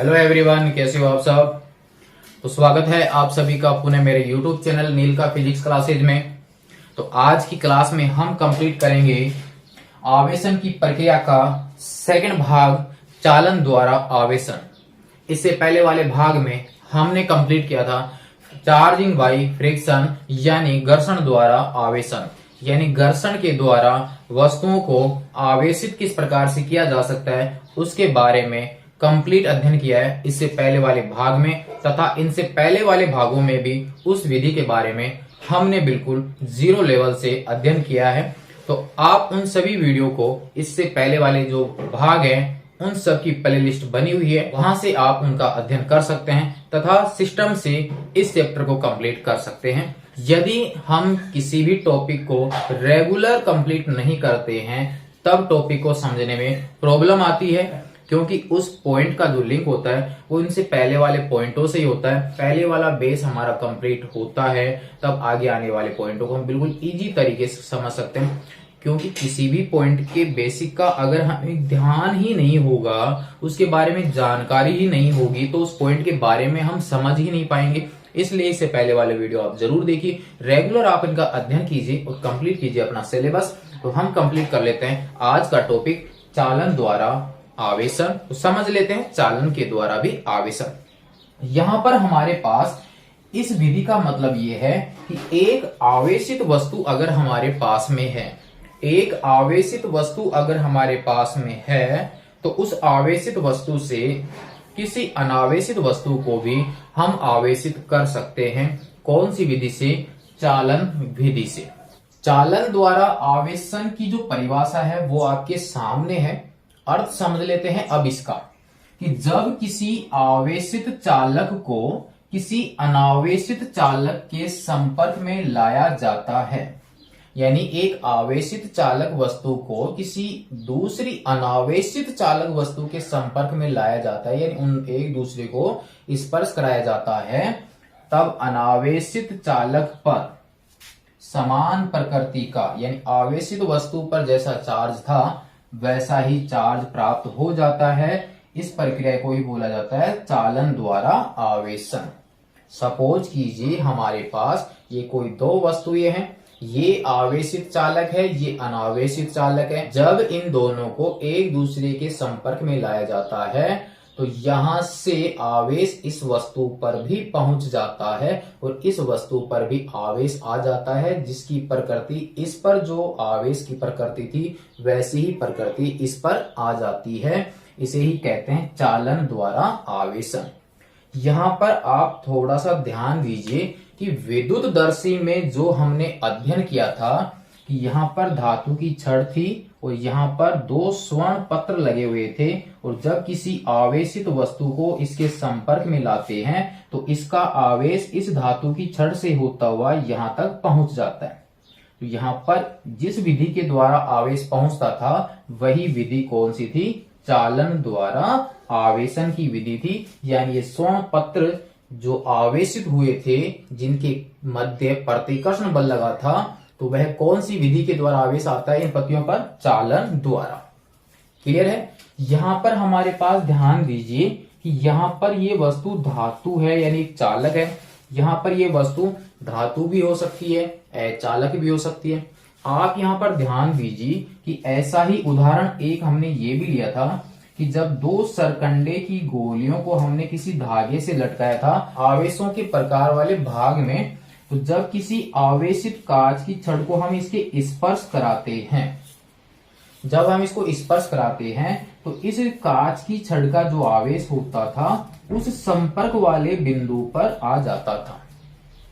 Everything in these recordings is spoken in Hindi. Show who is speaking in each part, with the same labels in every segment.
Speaker 1: हेलो एवरीवन, कैसे हो आप सब। तो स्वागत है आप सभी का पुनः मेरे यूट्यूब चैनल नील का फिजिक्स क्लासेज में। तो आज की क्लास में हम कंप्लीट करेंगे आवेशन की प्रक्रिया का सेकंड भाग, चालन द्वारा आवेशन। इससे पहले वाले भाग में हमने कंप्लीट किया था चार्जिंग बाई फ्रिक्शन, यानी घर्षण द्वारा आवेशन, यानी घर्षण के द्वारा वस्तुओं को आवेशित किस प्रकार से किया जा सकता है उसके बारे में कंप्लीट अध्ययन किया है इससे पहले वाले भाग में, तथा इनसे पहले वाले भागों में भी उस विधि के बारे में हमने बिल्कुल जीरो लेवल से अध्ययन किया है। तो आप उन सभी वीडियो को, इससे पहले वाले जो भाग हैं उन सब की प्लेलिस्ट बनी हुई है, वहां से आप उनका अध्ययन कर सकते हैं तथा सिस्टम से इस चैप्टर को कंप्लीट कर सकते हैं। यदि हम किसी भी टॉपिक को रेगुलर कंप्लीट नहीं करते हैं तब टॉपिक को समझने में प्रॉब्लम आती है, क्योंकि उस पॉइंट का जो लिंक होता है वो इनसे पहले वाले पॉइंटों से ही होता है। पहले वाला बेस हमारा कंप्लीट होता है तब आगे आने वाले पॉइंटों को हम बिल्कुल इजी तरीके से समझ सकते हैं। क्योंकि किसी भी पॉइंट के बेसिक का अगर हमें ध्यान ही नहीं होगा, उसके बारे में जानकारी ही नहीं होगी, तो उस पॉइंट के बारे में हम समझ ही नहीं पाएंगे। इसलिए इससे पहले वाले वीडियो आप जरूर देखिए, रेगुलर आप इनका अध्ययन कीजिए और कंप्लीट कीजिए अपना सिलेबस। तो हम कंप्लीट कर लेते हैं आज का टॉपिक, चालन द्वारा आवेशन। तो समझ लेते हैं चालन के द्वारा भी आवेशन। यहां पर हमारे पास इस विधि का मतलब यह है कि एक आवेशित वस्तु अगर हमारे पास में है, एक आवेशित वस्तु अगर हमारे पास में है, तो उस आवेशित वस्तु से किसी अनावेशित वस्तु को भी हम आवेशित कर सकते हैं। कौन सी विधि से? चालन विधि से। चालन द्वारा आवेशन की जो परिभाषा है वो आपके सामने है। अर्थ समझ लेते हैं अब इसका, कि जब किसी आवेशित चालक को किसी अनावेशित चालक के संपर्क में लाया जाता है, यानी एक आवेशित चालक वस्तु को किसी दूसरी अनावेशित चालक वस्तु के संपर्क में लाया जाता है, यानी उन एक दूसरे को स्पर्श कराया जाता है, तब अनावेशित चालक पर समान प्रकृति का, यानी आवेशित वस्तु पर जैसा चार्ज था वैसा ही चार्ज प्राप्त हो जाता है। इस प्रक्रिया को ही बोला जाता है चालन द्वारा आवेशन। सपोज कीजिए हमारे पास ये कोई दो वस्तुएं हैं, ये आवेशित चालक है, ये अनावेशित चालक है। जब इन दोनों को एक दूसरे के संपर्क में लाया जाता है तो यहां से आवेश इस वस्तु पर भी पहुंच जाता है और इस वस्तु पर भी आवेश आ जाता है, जिसकी प्रकृति इस पर जो आवेश की प्रकृति थी वैसी ही प्रकृति इस पर आ जाती है। इसे ही कहते हैं चालन द्वारा आवेशन। यहां पर आप थोड़ा सा ध्यान दीजिए कि विद्युतदर्शी में जो हमने अध्ययन किया था कि यहाँ पर धातु की छड़ थी और यहाँ पर दो स्वर्ण पत्र लगे हुए थे, और जब किसी आवेशित वस्तु को इसके संपर्क में लाते हैं तो इसका आवेश इस धातु की छड़ से होता हुआ यहाँ तक पहुंच जाता है। तो यहाँ पर जिस विधि के द्वारा आवेश पहुंचता था वही विधि कौन सी थी? चालन द्वारा आवेशन की विधि थी। यानी ये स्वर्ण पत्र जो आवेशित हुए थे, जिनके मध्य प्रतिकर्षण बल लगा था, तो वह कौन सी विधि के द्वारा आवेश आता है इन पत्तियों पर? चालन द्वारा। क्लियर है? यहां पर हमारे पास ध्यान दीजिए कि यहां पर ये वस्तु धातु है, यानी एक चालक है। यहां पर ये वस्तु धातु भी हो सकती है, अचालक भी हो सकती है। आप यहां पर ध्यान दीजिए कि ऐसा ही उदाहरण एक हमने ये भी लिया था कि जब दो सरकंडे की गोलियों को हमने किसी धागे से लटकाया था आवेशों के प्रकार वाले भाग में, तो जब किसी आवेशित कांच की छड़ को हम इसके स्पर्श कराते हैं, जब हम इसको स्पर्श कराते हैं तो इस कांच की छड़ का जो आवेश होता था उस संपर्क वाले बिंदु पर आ जाता था।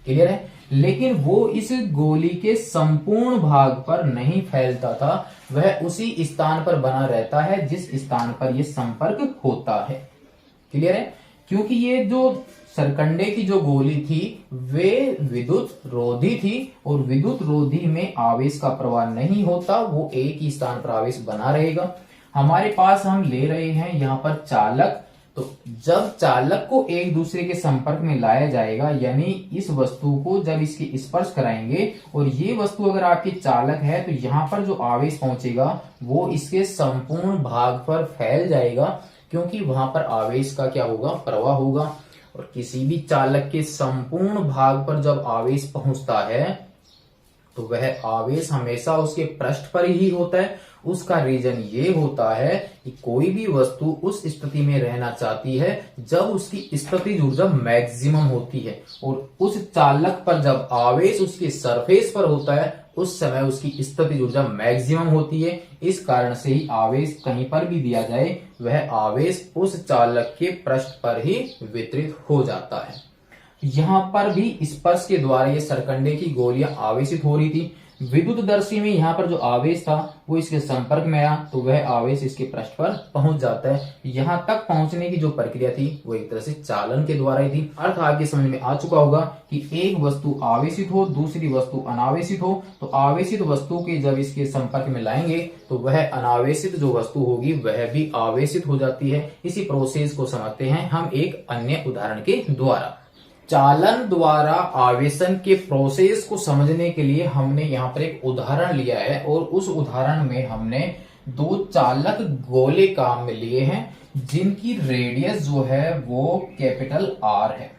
Speaker 1: क्लियर है? लेकिन वो इस गोली के संपूर्ण भाग पर नहीं फैलता था, वह उसी स्थान पर बना रहता है जिस स्थान पर यह संपर्क होता है। क्लियर है? क्योंकि ये जो सरकंडे की जो गोली थी वे विद्युत रोधी थी, और विद्युत रोधी में आवेश का प्रवाह नहीं होता, वो एक ही स्थान पर आवेश बना रहेगा। हमारे पास हम ले रहे हैं यहाँ पर चालक, तो जब चालक को एक दूसरे के संपर्क में लाया जाएगा, यानी इस वस्तु को जब इसके स्पर्श कराएंगे और ये वस्तु अगर आपकी चालक है, तो यहाँ पर जो आवेश पहुंचेगा वो इसके संपूर्ण भाग पर फैल जाएगा, क्योंकि वहां पर आवेश का क्या होगा, प्रवाह होगा। और किसी भी चालक के संपूर्ण भाग पर जब आवेश पहुंचता है तो वह आवेश हमेशा उसके पृष्ठ पर ही होता है। उसका रीजन ये होता है कि कोई भी वस्तु उस स्थिति में रहना चाहती है जब उसकी स्थितिज ऊर्जा मैक्सिमम होती है, और उस चालक पर जब आवेश उसके सरफेस पर होता है उस समय उसकी स्थितिज ऊर्जा मैक्सिमम होती है। इस कारण से ही आवेश कहीं पर भी दिया जाए वह आवेश उस चालक के पृष्ठ पर ही वितरित हो जाता है। यहां पर भी स्पर्श के द्वारा ये सरकंडे की गोलियां आवेशित हो रही थी। विद्युतदर्शी में यहाँ पर जो आवेश था वो इसके संपर्क में आया तो वह आवेश इसके पृष्ठ पर पहुंच जाता है। यहां तक पहुंचने की जो प्रक्रिया थी वो एक तरह से चालन के द्वारा ही थी। अर्थ आपके समझ में आ चुका होगा कि एक वस्तु आवेशित हो, दूसरी वस्तु अनावेशित हो, तो आवेशित वस्तु के जब इसके संपर्क में लाएंगे तो वह अनावेशित जो वस्तु होगी वह भी आवेशित हो जाती है। इसी प्रोसेस को समझते हैं हम एक अन्य उदाहरण के द्वारा। चालन द्वारा आवेशन के प्रोसेस को समझने के लिए हमने यहाँ पर एक उदाहरण लिया है, और उस उदाहरण में हमने दो चालक गोले काम में लिए हैं जिनकी रेडियस जो है वो कैपिटल आर है।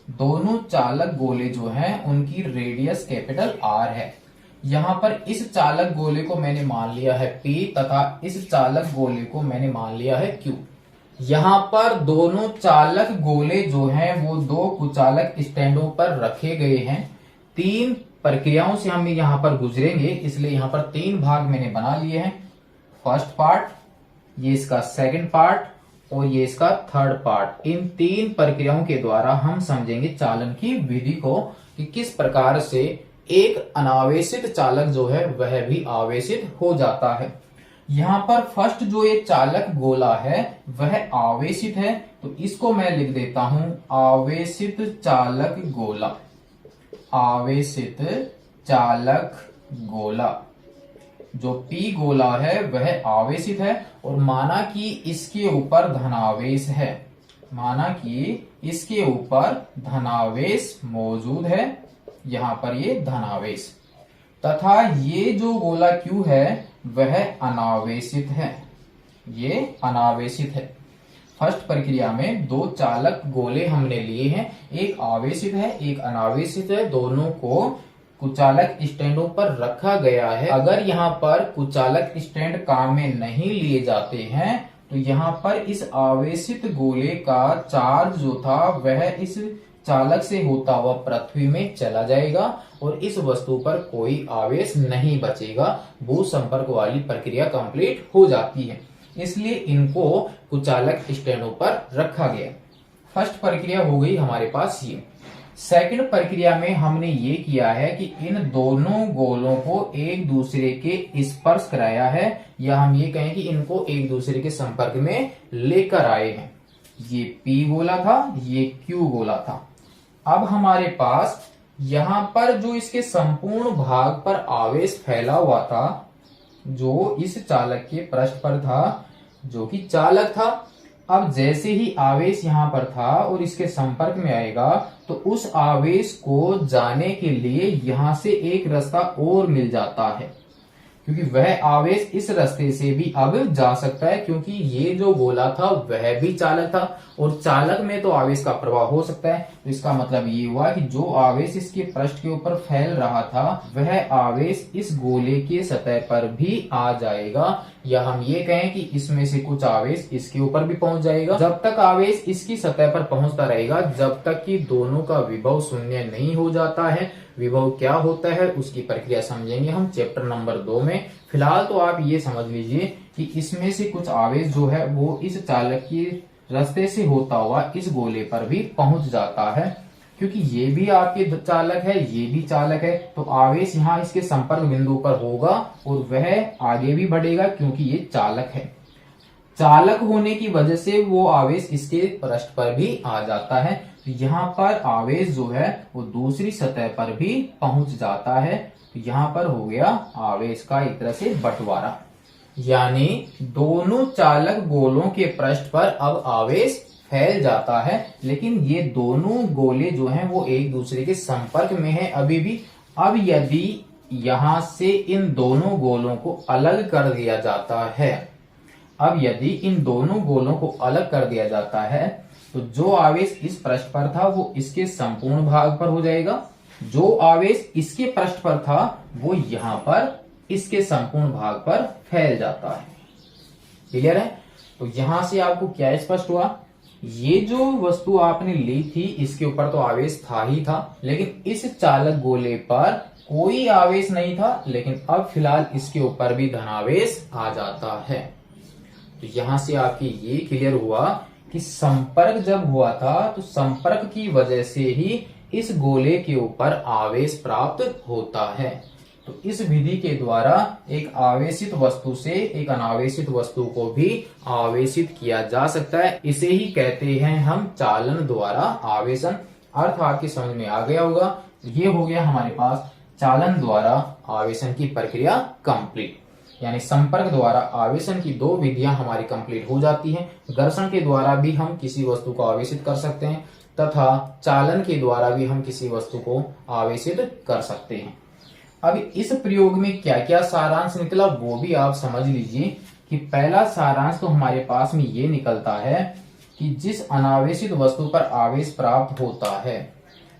Speaker 1: दोनों चालक गोले जो हैं उनकी रेडियस कैपिटल आर है। यहां पर इस चालक गोले को मैंने मान लिया है P तथा इस चालक गोले को मैंने मान लिया है Q। यहां पर दोनों चालक गोले जो हैं वो दो कुचालक स्टैंडों पर रखे गए हैं। तीन प्रक्रियाओं से हम यहां पर गुजरेंगे, इसलिए यहां पर तीन भाग मैंने बना लिए हैं। फर्स्ट पार्ट, ये इसका सेकंड पार्ट और ये इसका थर्ड पार्ट। इन तीन प्रक्रियाओं के द्वारा हम समझेंगे चालन की विधि को कि किस प्रकार से एक अनावेशित चालक जो है वह भी आवेशित हो जाता है। यहां पर फर्स्ट जो ये चालक गोला है वह आवेशित है, तो इसको मैं लिख देता हूं आवेशित चालक गोला। आवेशित चालक गोला जो P गोला है वह आवेशित है, और माना कि इसके ऊपर धनावेश है। माना कि इसके ऊपर धनावेश मौजूद है, यहां पर ये धनावेश, तथा ये जो गोला Q है वह अनावेशित है। ये अनावेशित है। फर्स्ट प्रक्रिया में दो चालक गोले हमने लिए हैं, एक आवेशित है एक अनावेशित है। दोनों को कुचालक स्टैंडों पर रखा गया है। अगर यहाँ पर कुचालक स्टैंड काम में नहीं लिए जाते हैं तो यहाँ पर इस आवेशित गोले का चार्ज जो था वह इस चालक से होता हुआ पृथ्वी में चला जाएगा और इस वस्तु पर कोई आवेश नहीं बचेगा। भू संपर्क वाली प्रक्रिया कंप्लीट हो जाती है, इसलिए इनको कुचालक स्टैंडों पर रखा गया। फर्स्ट प्रक्रिया हो गई हमारे पास ये। सेकंड प्रक्रिया में हमने ये किया है कि इन दोनों गोलों को एक दूसरे के स्पर्श कराया है, या हम ये कहें कि इनको एक दूसरे के संपर्क में लेकर आए हैं। ये P गोला था, ये Q गोला था। अब हमारे पास यहां पर जो इसके संपूर्ण भाग पर आवेश फैला हुआ था, जो इस चालक के पृष्ठ पर था, जो कि चालक था, अब जैसे ही आवेश यहां पर था और इसके संपर्क में आएगा तो उस आवेश को जाने के लिए यहां से एक रास्ता और मिल जाता है, क्योंकि वह आवेश इस रास्ते से भी अब जा सकता है, क्योंकि ये जो गोला था वह भी चालक था और चालक में तो आवेश का प्रवाह हो सकता है। तो इसका मतलब ये हुआ कि जो आवेश इसके पृष्ठ के ऊपर फैल रहा था वह आवेश इस गोले के सतह पर भी आ जाएगा, या हम ये कहें कि इसमें से कुछ आवेश इसके ऊपर भी पहुंच जाएगा। जब तक आवेश इसकी सतह पर पहुंचता रहेगा, जब तक कि दोनों का विभव शून्य नहीं हो जाता है। विभव क्या होता है उसकी प्रक्रिया समझेंगे हम चैप्टर नंबर 2 में। फिलहाल तो आप ये समझ लीजिए कि इसमें से कुछ आवेश जो है वो इस चालक के रास्ते से होता हुआ इस गोले पर भी पहुंच जाता है, क्योंकि ये भी आपके चालक है, ये भी चालक है, तो आवेश यहाँ इसके संपर्क बिंदु पर होगा और वह आगे भी बढ़ेगा क्योंकि ये चालक है। चालक होने की वजह से वो आवेश इसके पृष्ठ पर भी आ जाता है। तो यहाँ पर आवेश जो है वो दूसरी सतह पर भी पहुंच जाता है। तो यहाँ पर हो गया आवेश का एक तरह से बंटवारा, यानी दोनों चालक गोलों के पृष्ठ पर अब आवेश फैल जाता है, लेकिन ये दोनों गोले जो हैं वो एक दूसरे के संपर्क में हैं अभी भी। अब यदि यहां से इन दोनों गोलों को अलग कर दिया जाता है, अब यदि इन दोनों गोलों को अलग कर दिया जाता है तो जो आवेश इस पृष्ठ पर था वो इसके संपूर्ण भाग पर हो जाएगा, जो आवेश इसके पृष्ठ पर था वो यहां पर इसके संपूर्ण भाग पर फैल जाता है। क्लियर है? तो यहां से आपको क्या स्पष्ट हुआ, ये जो वस्तु आपने ली थी इसके ऊपर तो आवेश था ही था, लेकिन इस चालक गोले पर कोई आवेश नहीं था, लेकिन अब फिलहाल इसके ऊपर भी धनावेश आ जाता है। तो यहां से आपकी ये क्लियर हुआ कि संपर्क जब हुआ था तो संपर्क की वजह से ही इस गोले के ऊपर आवेश प्राप्त होता है। तो इस विधि के द्वारा एक आवेशित वस्तु से एक अनावेशित वस्तु को भी आवेशित किया जा सकता है। इसे ही कहते हैं हम चालन द्वारा आवेशन। अर्थ आपकी समझ में आ गया होगा। ये हो गया हमारे पास चालन द्वारा आवेशन की प्रक्रिया कंप्लीट। यानी संपर्क द्वारा आवेशन की दो विधियां हमारी कंप्लीट हो जाती हैं। घर्षण के द्वारा भी हम किसी वस्तु को आवेशित कर सकते हैं तथा चालन के द्वारा भी हम किसी वस्तु को आवेशित कर सकते हैं। अब इस प्रयोग में क्या क्या सारांश निकला वो भी आप समझ लीजिए कि पहला सारांश तो हमारे पास में ये निकलता है कि जिस अनावेशित वस्तु पर आवेश प्राप्त होता है,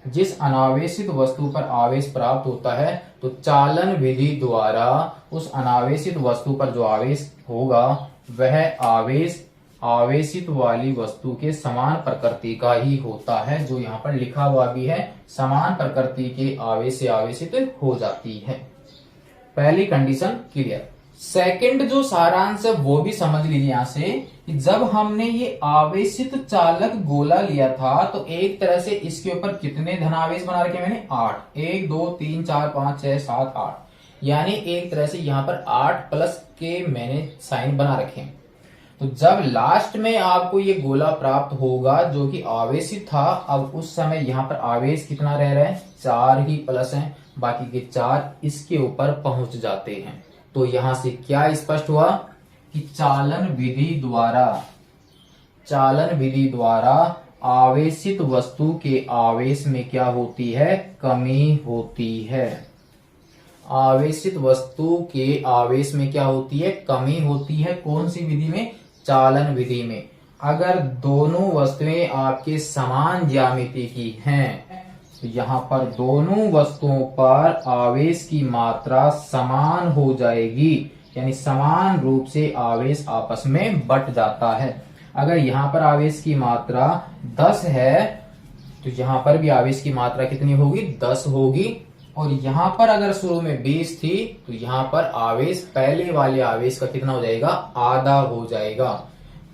Speaker 1: जिस अनावेशित वस्तु पर आवेश प्राप्त होता है तो चालन विधि द्वारा उस अनावेशित वस्तु पर जो आवेश होगा वह आवेश आवेशित वाली वस्तु के समान प्रकृति का ही होता है। जो यहाँ पर लिखा हुआ भी है, समान प्रकृति के आवेश से आवेशित हो जाती है। पहली कंडीशन क्लियर। सेकंड जो सारांश है वो भी समझ लीजिए यहाँ से कि जब हमने ये आवेशित चालक गोला लिया था तो एक तरह से इसके ऊपर कितने धनावेश बना रखे मैंने, 8। 1 2 3 4 5 6 7 8, यानी एक तरह से यहाँ पर 8 प्लस के मैंने साइन बना रखे हैं। तो जब लास्ट में आपको ये गोला प्राप्त होगा जो कि आवेशित था, अब उस समय यहाँ पर आवेश कितना रह रहा है, 4 ही प्लस है, बाकी के 4 इसके ऊपर पहुंच जाते हैं। तो यहां से क्या स्पष्ट हुआ कि चालन विधि द्वारा आवेशित वस्तु के आवेश में क्या होती है, कमी होती है। आवेशित वस्तु के आवेश में क्या होती है, कमी होती है। कौन सी विधि में, चालन विधि में। अगर दोनों वस्तुएं आपके समान ज्यामिति की हैं तो यहाँ पर दोनों वस्तुओं पर आवेश की मात्रा समान हो जाएगी, यानी समान रूप से आवेश आपस में बट जाता है। अगर यहाँ पर आवेश की मात्रा 10 है तो यहाँ पर भी आवेश की मात्रा कितनी होगी, 10 होगी। और यहाँ पर अगर शुरू में 20 थी तो यहाँ पर आवेश पहले वाले आवेश का कितना हो जाएगा, आधा हो जाएगा।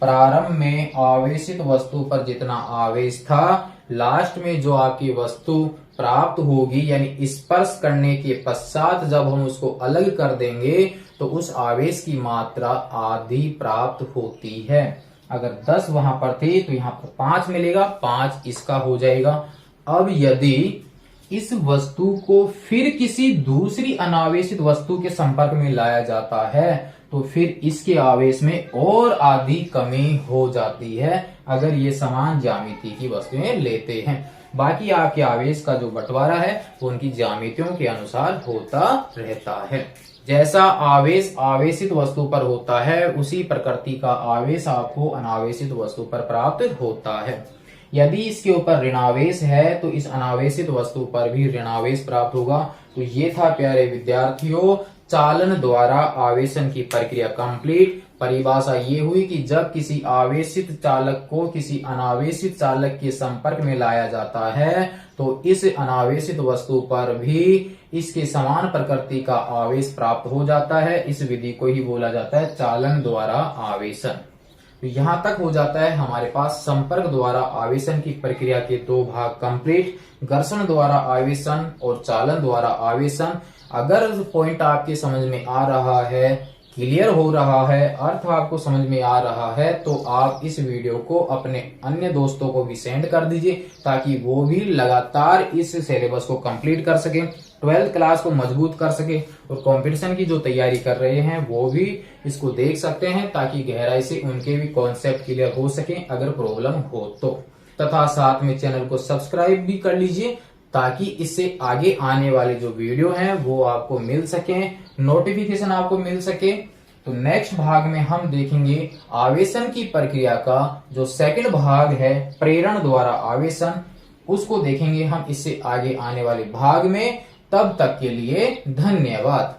Speaker 1: प्रारंभ में आवेशित वस्तु पर जितना आवेश था, लास्ट में जो आपकी वस्तु प्राप्त होगी यानी स्पर्श करने के पश्चात जब हम उसको अलग कर देंगे तो उस आवेश की मात्रा आधी प्राप्त होती है। अगर 10 वहां पर थी तो यहाँ पर 5 मिलेगा, 5 इसका हो जाएगा। अब यदि इस वस्तु को फिर किसी दूसरी अनावेशित वस्तु के संपर्क में लाया जाता है तो फिर इसके आवेश में और आधी कमी हो जाती है अगर ये समान ज्यामिति की वस्तुएं लेते हैं। बाकी आपके आवेश का जो बंटवारा है वो उनकी ज्यामितियों के अनुसार होता रहता है। जैसा आवेश आवेशित वस्तु पर होता है उसी प्रकृति का आवेश आपको अनावेशित वस्तु पर प्राप्त होता है। यदि इसके ऊपर ऋणावेश है तो इस अनावेशित वस्तु पर भी ऋणावेश प्राप्त होगा। तो ये था प्यारे विद्यार्थियों चालन द्वारा आवेशन की प्रक्रिया कंप्लीट। परिभाषा ये हुई कि जब किसी आवेशित चालक को किसी अनावेशित चालक के संपर्क में लाया जाता है तो इस अनावेशित वस्तु पर भी इसके समान प्रकृति का आवेश प्राप्त हो जाता है। इस विधि को ही बोला जाता है चालन द्वारा आवेशन। तो यहां तक हो जाता है हमारे पास संपर्क द्वारा आवेशन की प्रक्रिया के 2 भाग कंप्लीट, घर्षण द्वारा आवेशन और चालन द्वारा आवेशन। अगर पॉइंट आपके समझ में आ रहा है, क्लियर हो रहा है, अर्थ आपको समझ में आ रहा है तो आप इस वीडियो को अपने अन्य दोस्तों को भी सेंड कर दीजिए ताकि वो भी लगातार इस सिलेबस को कंप्लीट कर सके, 12th क्लास को मजबूत कर सके और कंपटीशन की जो तैयारी कर रहे हैं वो भी इसको देख सकते हैं ताकि गहराई से उनके भी कॉन्सेप्ट क्लियर हो सके अगर प्रॉब्लम हो तो। तथा साथ में चैनल को सब्सक्राइब भी कर लीजिए ताकि इससे आगे आने वाले जो वीडियो हैं वो आपको मिल सके, नोटिफिकेशन आपको मिल सके। तो नेक्स्ट भाग में हम देखेंगे आवेशन की प्रक्रिया का जो सेकंड भाग है, प्रेरण द्वारा आवेशन, उसको देखेंगे हम इससे आगे आने वाले भाग में। तब तक के लिए धन्यवाद।